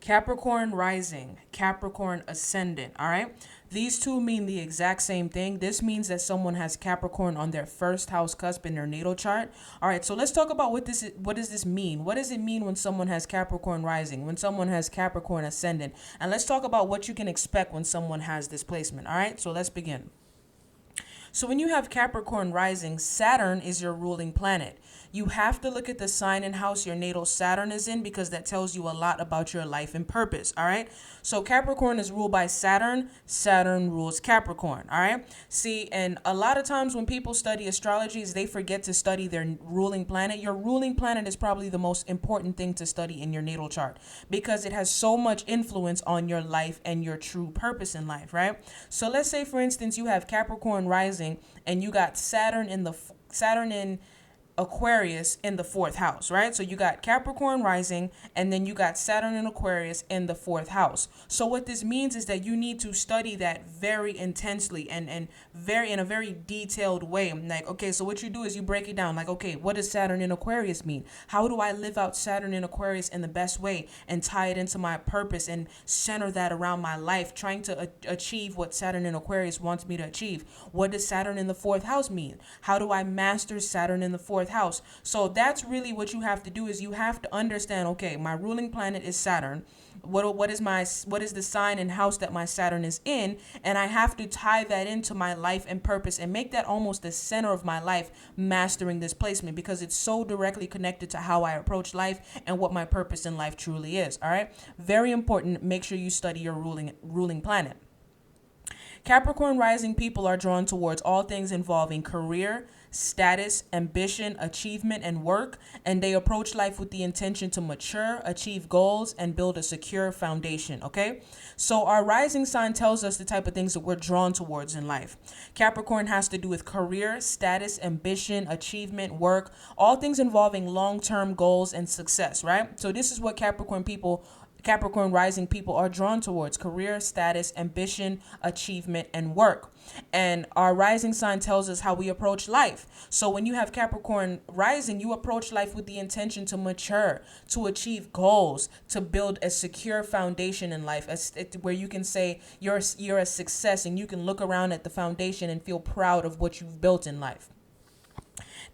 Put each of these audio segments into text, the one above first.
Capricorn rising, Capricorn ascendant, all right? These two mean the exact same thing. This means that someone has Capricorn on their first house cusp in their natal chart. All right, so let's talk about what does this mean? What does it mean when someone has Capricorn rising, when someone has Capricorn ascendant? And let's talk about what you can expect when someone has this placement. All right, so let's begin. So when you have Capricorn rising, Saturn is your ruling planet. You have to look at the sign and house your natal Saturn is in because that tells you a lot about your life and purpose, all right? So Capricorn is ruled by Saturn. Saturn rules Capricorn, all right? See, and a lot of times when people study astrology, they forget to study their ruling planet. Your ruling planet is probably the most important thing to study in your natal chart because it has so much influence on your life and your true purpose in life, right? So let's say, for instance, you have Capricorn rising and you got Saturn in Aquarius in the fourth house, right? So you got Capricorn rising and then you got Saturn in Aquarius in the fourth house. So what this means is that you need to study that very intensely and very in a very detailed way. Like, okay, so what you do is you break it down. Like, okay, what does Saturn in Aquarius mean? How do I live out Saturn in Aquarius in the best way and tie it into my purpose and center that around my life, trying to achieve what Saturn in Aquarius wants me to achieve? What does Saturn in the fourth house mean? How do I master Saturn in the fourth house? So that's really what you have to do is you have to understand, okay, my ruling planet is Saturn. What is the sign and house that my Saturn is in? And I have to tie that into my life and purpose and make that almost the center of my life, mastering this placement because it's so directly connected to how I approach life and what my purpose in life truly is. All right. Very important. Make sure you study your ruling planet. Capricorn rising people are drawn towards all things involving career, status, ambition, achievement, and work, and they approach life with the intention to mature, achieve goals, and build a secure foundation, okay? So our rising sign tells us the type of things that we're drawn towards in life. Capricorn has to do with career, status, ambition, achievement, work, all things involving long-term goals and success, right? So this is what Capricorn rising people are drawn towards: career, status, ambition, achievement, and work. And our rising sign tells us how we approach life. So when you have Capricorn rising, you approach life with the intention to mature, to achieve goals, to build a secure foundation in life, where you can say you're a success and you can look around at the foundation and feel proud of what you've built in life.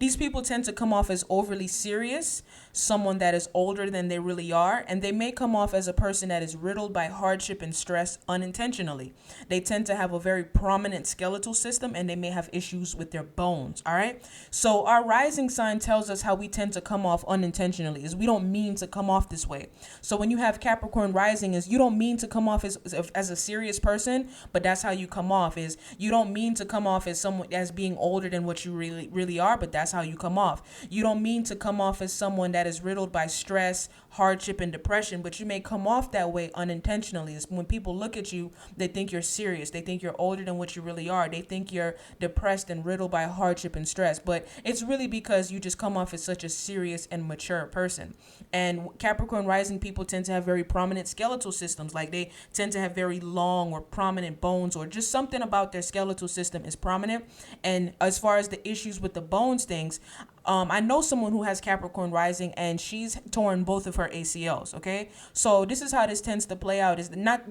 These people tend to come off as overly serious, someone that is older than they really are, and they may come off as a person that is riddled by hardship and stress unintentionally. They tend to have a very prominent skeletal system and they may have issues with their bones, all right? So our rising sign tells us how we tend to come off unintentionally, is we don't mean to come off this way. So when you have Capricorn rising, is you don't mean to come off as a serious person, but that's how you come off. Is you don't mean to come off as someone as being older than what you really are, but that's how you come off. You don't mean to come off as someone that is riddled by stress, hardship, and depression, but you may come off that way unintentionally. It's when people look at you, they think you're serious. They think you're older than what you really are. They think you're depressed and riddled by hardship and stress, but it's really because you just come off as such a serious and mature person. And Capricorn rising people tend to have very prominent skeletal systems. Like they tend to have very long or prominent bones, or just something about their skeletal system is prominent. And as far as the issues with the bones things, I know someone who has Capricorn rising and she's torn both of her ACLs. Okay, so this is how this tends to play out. Is not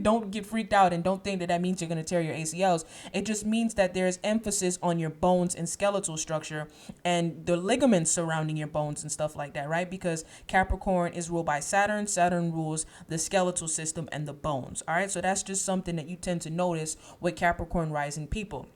don't get freaked out and don't think that means you're going to tear your ACLs. It just means that there's emphasis on your bones and skeletal structure and the ligaments surrounding your bones and stuff like that, right? Because Capricorn is ruled by Saturn. Saturn rules the skeletal system and the bones. All right, so that's just something that you tend to notice with Capricorn rising people.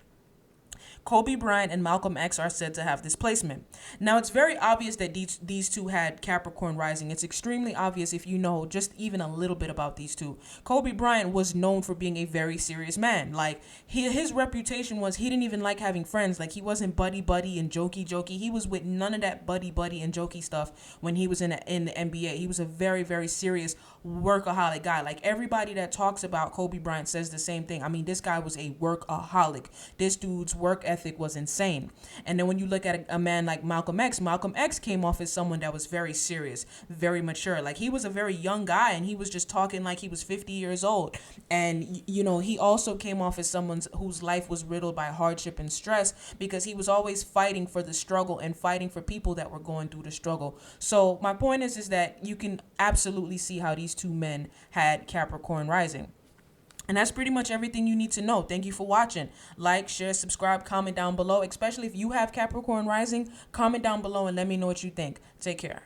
Kobe Bryant and Malcolm X are said to have this placement. Now, it's very obvious that these two had Capricorn rising. It's extremely obvious if you know just even a little bit about these two. Kobe Bryant was known for being a very serious man. Like, his reputation was he didn't even like having friends. Like, he wasn't buddy and jokey. He was with none of that buddy and jokey stuff when he was in the NBA. He was a very, very serious workaholic guy. Like, everybody that talks about Kobe Bryant says the same thing. I mean, this guy was a workaholic. This dude's work ethic was insane. And then when you look at a man like Malcolm X came off as someone that was very serious, very mature. Like, he was a very young guy and he was just talking like he was 50 years old. And, you know, he also came off as someone whose life was riddled by hardship and stress, because he was always fighting for the struggle and fighting for people that were going through the struggle. So my point is that you can absolutely see how these two men had Capricorn rising. And that's pretty much everything you need to know. Thank you for watching. Like, share, subscribe, comment down below. Especially if you have Capricorn rising, comment down below and let me know what you think. Take care.